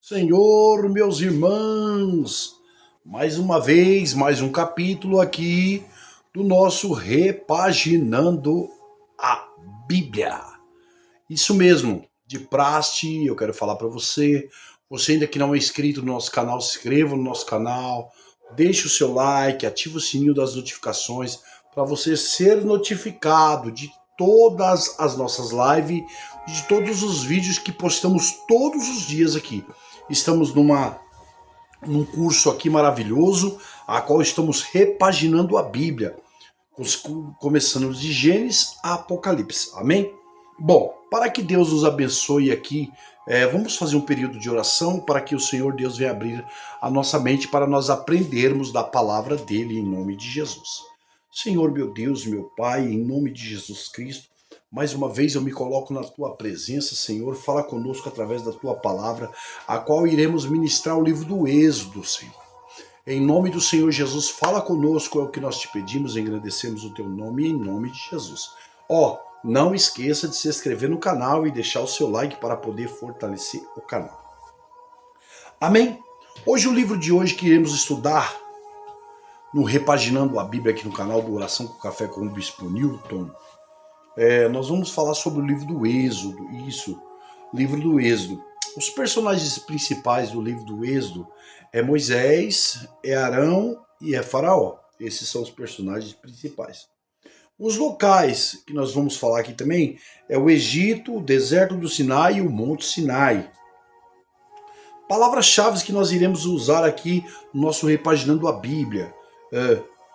Senhor, meus irmãos, mais uma vez, mais um capítulo aqui do nosso Repaginando a Bíblia. Isso mesmo, de praxe, eu quero falar para você. Você ainda que não é inscrito no nosso canal, se inscreva no nosso canal, deixe o seu like, ative o sininho das notificações para você ser notificado de todas as nossas lives, de todos os vídeos que postamos todos os dias aqui. Estamos num curso aqui maravilhoso, a qual estamos repaginando a Bíblia, começando de Gênesis a Apocalipse. Amém? Bom, para que Deus nos abençoe aqui, vamos fazer um período de oração para que o Senhor Deus venha abrir a nossa mente para nós aprendermos da palavra dele em nome de Jesus. Senhor, meu Deus, meu Pai, em nome de Jesus Cristo, mais uma vez eu me coloco na tua presença, Senhor. Fala conosco através da tua palavra, a qual iremos ministrar o livro do Êxodo, Senhor. Em nome do Senhor Jesus, fala conosco, é o que nós te pedimos, engrandecemos o teu nome em nome de Jesus. Não esqueça de se inscrever no canal e deixar o seu like para poder fortalecer o canal. Amém? Hoje o livro de hoje que iremos estudar no Repaginando a Bíblia aqui no canal do Oração com Café com o Bispo Newton, nós vamos falar sobre o livro do Êxodo, livro do Êxodo. Os personagens principais do livro do Êxodo é Moisés, é Arão e é Faraó. Esses são os personagens principais. Os locais que nós vamos falar aqui também é o Egito, o deserto do Sinai e o Monte Sinai. Palavras-chave que nós iremos usar aqui no nosso Repaginando a Bíblia.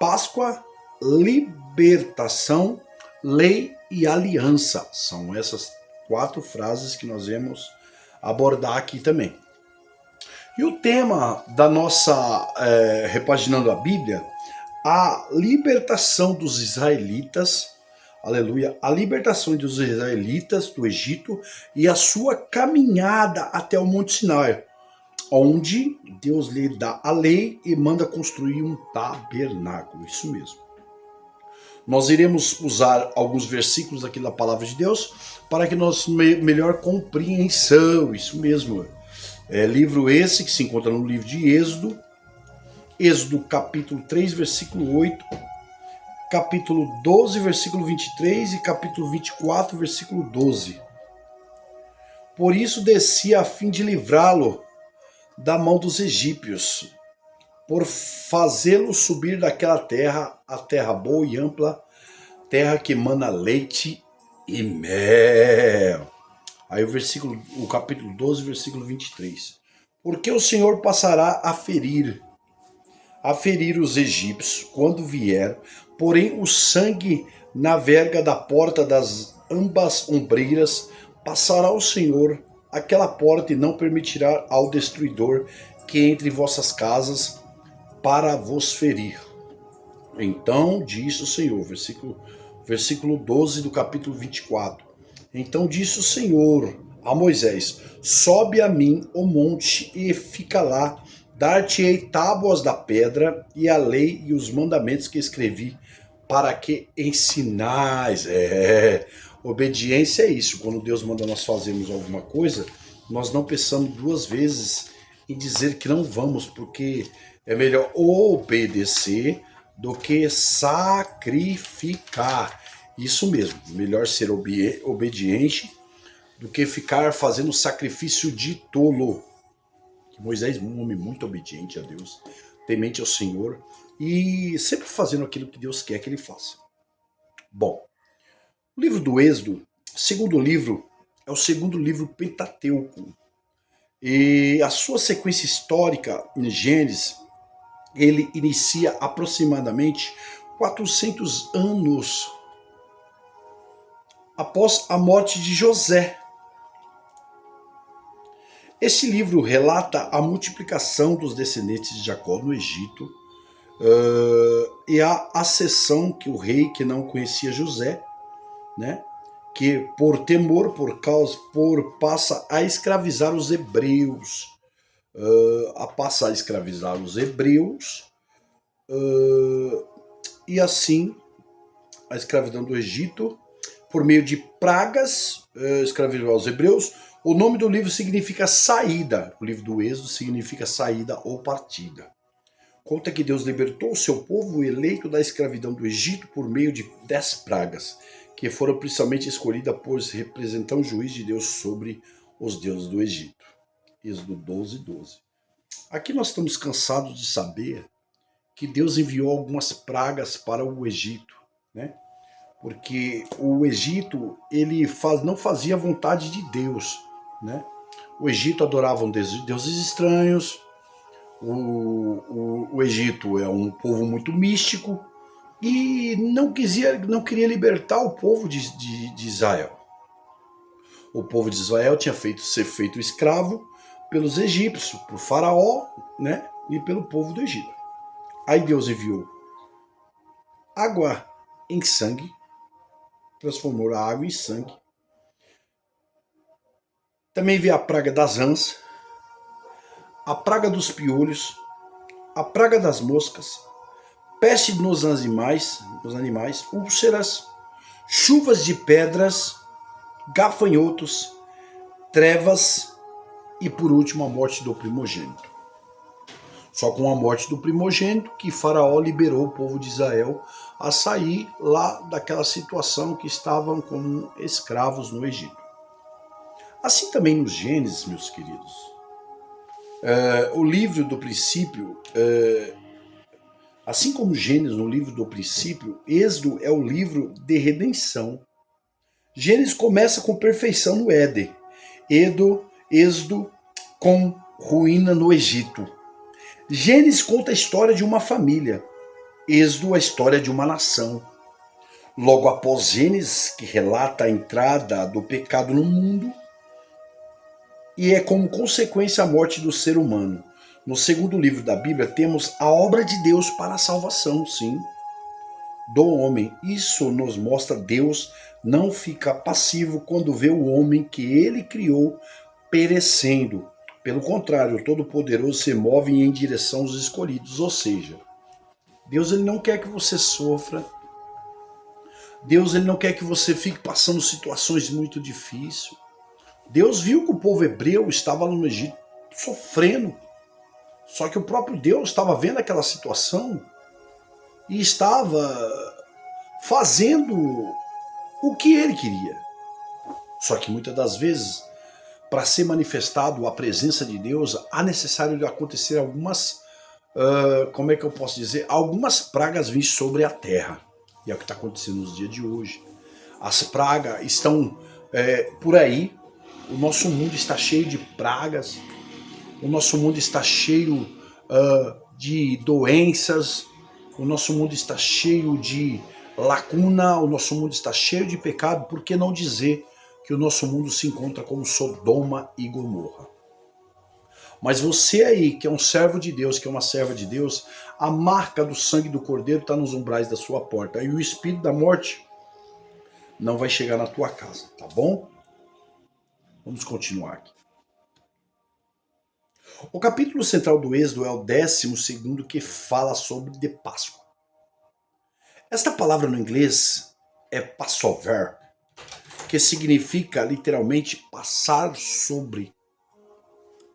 Páscoa, libertação, lei e aliança. São essas 4 frases que nós vamos abordar aqui também. E o tema da nossa Repaginando a Bíblia, a libertação dos israelitas, aleluia, a libertação dos israelitas do Egito e a sua caminhada até o Monte Sinai, onde Deus lhe dá a lei e manda construir um tabernáculo, isso mesmo. Nós iremos usar alguns versículos aqui da palavra de Deus para que nós melhor compreensão, isso mesmo. Livro esse que se encontra no livro de Êxodo, Êxodo capítulo 3, versículo 8, capítulo 12, versículo 23 e capítulo 24, versículo 12. Por isso descia a fim de livrá-lo da mão dos egípcios, por fazê-lo subir daquela terra, a terra boa e ampla, terra que emana leite e mel. Aí o capítulo 12, versículo 23. Porque o Senhor passará a ferir os egípcios quando vier, porém o sangue na verga da porta das ambas ombreiras passará o Senhor aquela porta e não permitirá ao destruidor que entre em vossas casas para vos ferir. Então disse o Senhor, versículo 12 do capítulo 24. Então disse o Senhor a Moisés: sobe a mim o monte e fica lá, dar-te-ei tábuas da pedra e a lei e os mandamentos que escrevi, para que ensinais. Obediência é isso. Quando Deus manda nós fazermos alguma coisa, nós não pensamos 2 vezes em dizer que não vamos, porque é melhor obedecer do que sacrificar. Isso mesmo, melhor ser obediente do que ficar fazendo sacrifício de tolo. Moisés, um homem muito obediente a Deus, temente ao Senhor e sempre fazendo aquilo que Deus quer que ele faça. Bom, o livro do Êxodo, segundo livro, é o segundo livro Pentateuco. E a sua sequência histórica em Gênesis, ele inicia aproximadamente 400 anos após a morte de José. Este livro relata a multiplicação dos descendentes de Jacó no Egito e a acessão que o rei que não conhecia José, né, que por temor, passa a escravizar os hebreus, e assim a escravidão do Egito, por meio de pragas, escravizar os hebreus, O nome do livro significa saída. O livro do Êxodo significa saída ou partida. Conta que Deus libertou o seu povo eleito da escravidão do Egito por meio de 10 pragas, que foram principalmente escolhidas por representar o juiz de Deus sobre os deuses do Egito. Êxodo 12:12. Aqui nós estamos cansados de saber que Deus enviou algumas pragas para o Egito, né? Porque o Egito não fazia a vontade de Deus, né? O Egito adorava deuses estranhos. O Egito é um povo muito místico e não queria libertar o povo de Israel. O povo de Israel tinha ser feito escravo pelos egípcios, por Faraó, né? E pelo povo do Egito. Aí Deus enviou água em sangue, transformou a água em sangue. Também veio a praga das rãs, a praga dos piolhos, a praga das moscas, peste nos animais, úlceras, chuvas de pedras, gafanhotos, trevas e, por último, a morte do primogênito. Só com a morte do primogênito que Faraó liberou o povo de Israel a sair lá daquela situação que estavam como escravos no Egito. Assim também no Gênesis, meus queridos. O livro do princípio, assim como Gênesis no livro do princípio, Êxodo é o livro de redenção. Gênesis começa com perfeição no Éden. Êxodo com ruína no Egito. Gênesis conta a história de uma família. Êxodo a história de uma nação. Logo após Gênesis, que relata a entrada do pecado no mundo, e é como consequência a morte do ser humano. No segundo livro da Bíblia temos a obra de Deus para a salvação, sim, do homem. Isso nos mostra Deus não fica passivo quando vê o homem que ele criou perecendo. Pelo contrário, o Todo-Poderoso se move em direção aos escolhidos, ou seja, Deus ele não quer que você sofra. Deus ele não quer que você fique passando situações muito difíceis. Deus viu que o povo hebreu estava no Egito sofrendo. Só que o próprio Deus estava vendo aquela situação e estava fazendo o que ele queria. Só que muitas das vezes, para ser manifestado a presença de Deus, há necessário de acontecer algumas, como é que eu posso dizer, algumas pragas vir sobre a terra. E é o que está acontecendo nos dias de hoje. As pragas estão por aí. O nosso mundo está cheio de pragas. O nosso mundo está cheio de doenças. O nosso mundo está cheio de lacuna. O nosso mundo está cheio de pecado. Por que não dizer que o nosso mundo se encontra como Sodoma e Gomorra? Mas você aí, que é um servo de Deus, que é uma serva de Deus, a marca do sangue do Cordeiro está nos umbrais da sua porta. E o espírito da morte não vai chegar na tua casa, tá bom? Vamos continuar aqui. O capítulo central do Êxodo é o 12º, que fala sobre de Páscoa. Esta palavra no inglês é Passover, que significa literalmente passar sobre.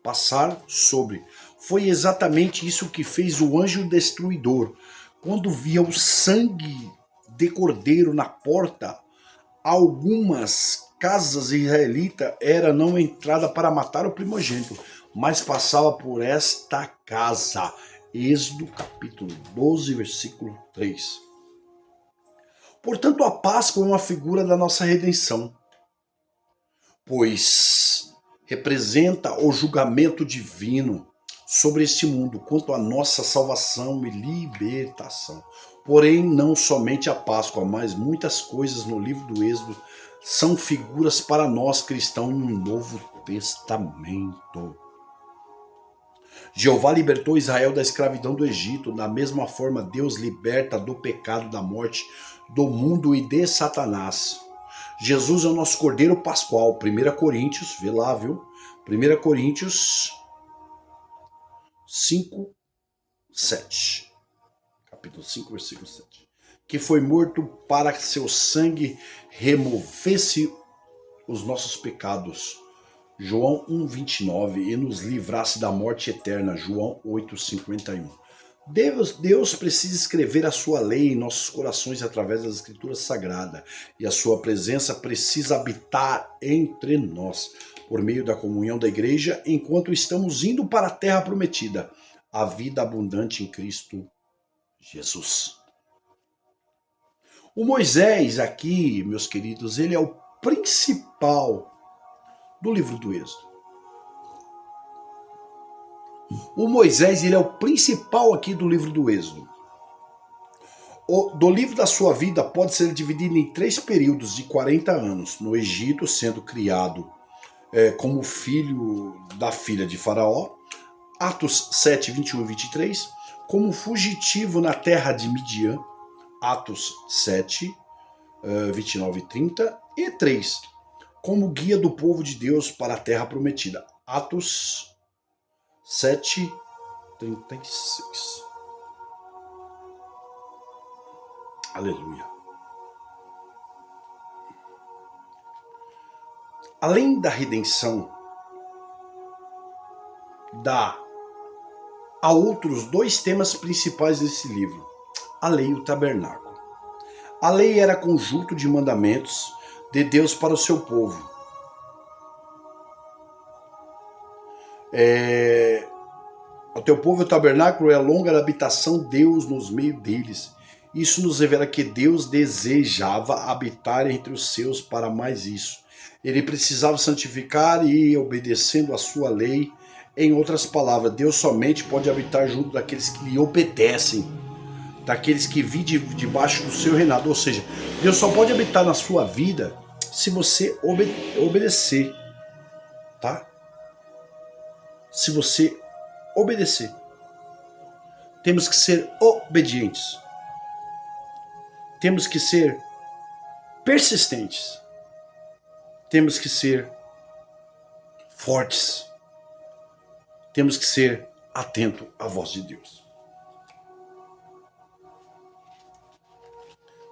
Passar sobre. Foi exatamente isso que fez o anjo destruidor. Quando via o sangue de cordeiro na porta, algumas casas israelitas era não entrada para matar o primogênito, mas passava por esta casa. Êxodo capítulo 12, versículo 3. Portanto, a Páscoa é uma figura da nossa redenção, pois representa o julgamento divino sobre este mundo quanto à nossa salvação e libertação. Porém, não somente a Páscoa, mas muitas coisas no livro do Êxodo são figuras para nós cristãos no Novo Testamento. Jeová libertou Israel da escravidão do Egito. Da mesma forma, Deus liberta do pecado, da morte, do mundo e de Satanás. Jesus é o nosso Cordeiro Pascual. 1 Coríntios, vê lá, viu? 1 Coríntios 5, 7. Capítulo 5, versículo 7. Que foi morto para que seu sangue removesse os nossos pecados, João 1,29, e nos livrasse da morte eterna, João 8,51. Deus precisa escrever a sua lei em nossos corações através das escrituras sagradas, e a sua presença precisa habitar entre nós, por meio da comunhão da igreja, enquanto estamos indo para a terra prometida, a vida abundante em Cristo Jesus. O Moisés aqui, meus queridos, ele é o principal do livro do Êxodo. O Moisés, ele é o principal aqui do livro do Êxodo. Do livro da sua vida pode ser dividido em 3 períodos de 40 anos. No Egito, sendo criado como filho da filha de Faraó. Atos 7, 21 e 23. Como fugitivo na terra de Midian. Atos 7, 29 e 30. E 3. Como guia do povo de Deus para a terra prometida. Atos 7, 36. Aleluia. Além da redenção, há outros 2 temas principais desse livro. A lei e o tabernáculo. A lei era conjunto de mandamentos de Deus para o seu povo. O teu povo é o tabernáculo, é a longa habitação Deus nos meios deles. Isso nos revela que Deus desejava habitar entre os seus para mais isso. Ele precisava santificar e ir obedecendo a sua lei. Em outras palavras, Deus somente pode habitar junto daqueles que lhe obedecem, daqueles que vivem debaixo do seu reinado. Ou seja, Deus só pode habitar na sua vida se você obedecer, tá? Se você obedecer. Temos que ser obedientes. Temos que ser persistentes. Temos que ser fortes. Temos que ser atentos à voz de Deus.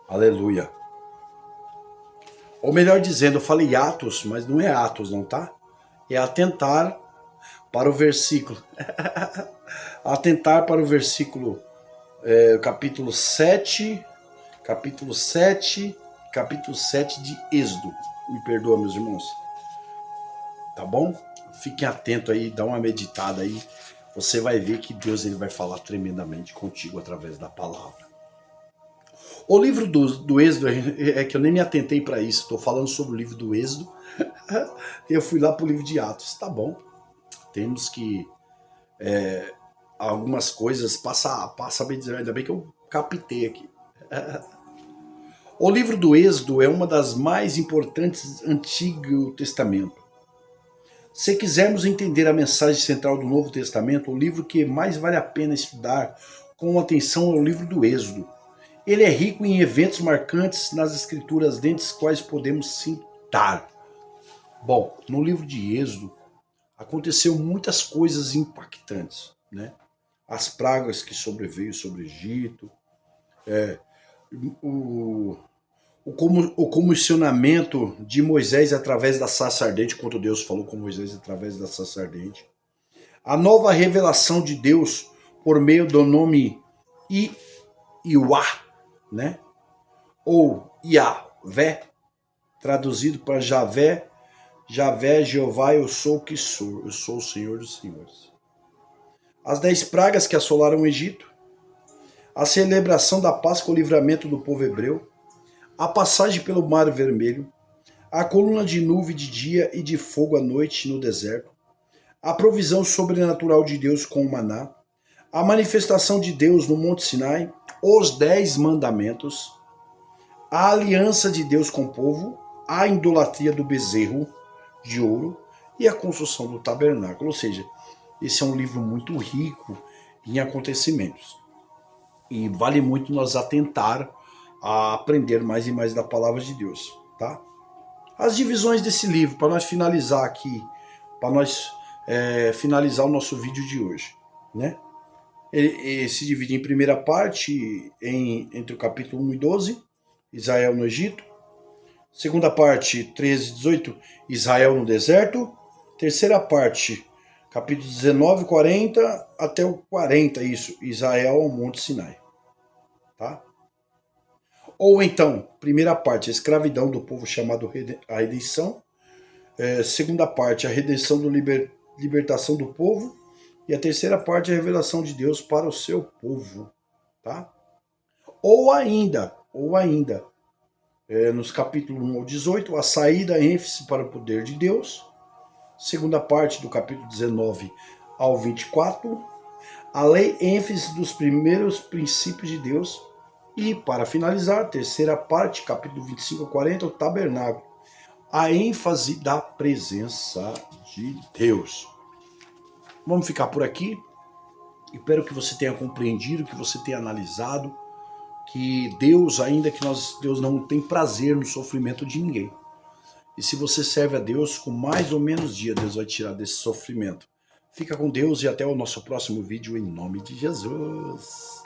Aleluia. Ou melhor dizendo, eu falei Atos, mas não é Atos não, tá? É atentar para o versículo. Atentar para o versículo capítulo 7 de Êxodo. Me perdoa, meus irmãos. Tá bom? Fiquem atentos aí, dá uma meditada aí. Você vai ver que Deus ele vai falar tremendamente contigo através da palavra. O livro do Êxodo, é que eu nem me atentei para isso. Estou falando sobre o livro do Êxodo. Eu fui lá para o livro de Atos. Tá bom. Temos que... algumas coisas passa bem dizer. Ainda bem que eu captei aqui. O livro do Êxodo é uma das mais importantes do Antigo Testamento. Se quisermos entender a mensagem central do Novo Testamento, o livro que mais vale a pena estudar com atenção é o livro do Êxodo. Ele é rico em eventos marcantes nas escrituras, dentre os quais podemos citar. Bom, no livro de Êxodo aconteceu muitas coisas impactantes, né? As pragas que sobreveio sobre o Egito, o comissionamento de Moisés através da sarça ardente, quando Deus falou com Moisés através da sarça ardente, a nova revelação de Deus por meio do nome Iuá, né? Ou Iavé, traduzido para Javé, Jeová, eu sou o que sou, eu sou o Senhor dos Senhores. As 10 pragas que assolaram o Egito, a celebração da Páscoa, o livramento do povo hebreu, a passagem pelo Mar Vermelho, a coluna de nuvem de dia e de fogo à noite no deserto, a provisão sobrenatural de Deus com o maná, a manifestação de Deus no Monte Sinai, os 10 mandamentos, a aliança de Deus com o povo, a idolatria do bezerro de ouro e a construção do tabernáculo. Ou seja, esse é um livro muito rico em acontecimentos. E vale muito nós atentar a aprender mais e mais da palavra de Deus, tá? As divisões desse livro, para nós finalizar aqui, para nós finalizar o nosso vídeo de hoje, né? Ele se divide em primeira parte, entre o capítulo 1 e 12, Israel no Egito. Segunda parte, 13 e 18, Israel no deserto. Terceira parte, capítulo 19, 40 até o 40, isso, Israel ao Monte Sinai. Tá? Ou então, primeira parte, a escravidão do povo chamado a redenção. Segunda parte, a redenção do libertação do povo. E a terceira parte, a revelação de Deus para o seu povo. Tá? Ou ainda, nos capítulos 1 ao 18, a saída, ênfase para o poder de Deus. Segunda parte do capítulo 19 ao 24, a lei, ênfase dos primeiros princípios de Deus. E, para finalizar, terceira parte, capítulo 25 ao 40, o tabernáculo, a ênfase da presença de Deus. Vamos ficar por aqui. Espero que você tenha compreendido, que você tenha analisado, que Deus, ainda que Deus não tem prazer no sofrimento de ninguém. E se você serve a Deus, com mais ou menos dia, Deus vai tirar desse sofrimento. Fica com Deus e até o nosso próximo vídeo, em nome de Jesus.